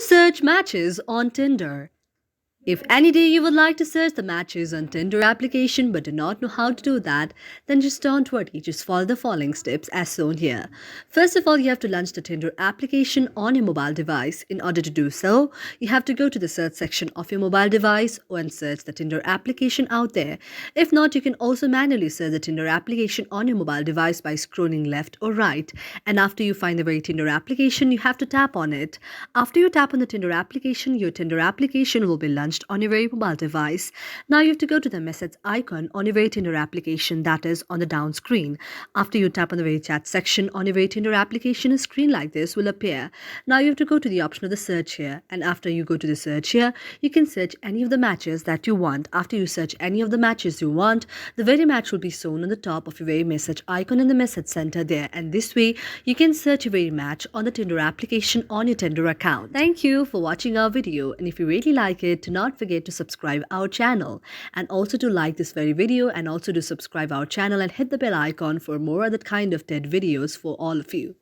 Search matches on Tinder. If any day you would like to search the matches on Tinder application but do not know how to do that, then just don't worry, just follow the following steps as shown here. First of all, you have to launch the Tinder application on your mobile device. In order to do so, you have to go to the search section of your mobile device and search the Tinder application out there. If not, you can also manually search the Tinder application on your mobile device by scrolling left or right. And after you find the very Tinder application, you have to tap on it. After you tap on the Tinder application, your Tinder application will be launched on your very mobile device. Now you have to go to the message icon on your very Tinder application, that is on the down screen. After you tap on the very chat section on your very Tinder application, a screen like this will appear. Now you have to go to the option of the search here, and after you go to the search here, you can search any of the matches that you want. After you search any of the matches you want, the very match will be shown on the top of your very message icon in the message center there, and this way you can search your very match on the Tinder application on your Tinder account. Thank you for watching our video, and if you really like it, do not forget to subscribe our channel and also to like this very video and also to subscribe our channel and hit the bell icon for more other kind of TED videos for all of you.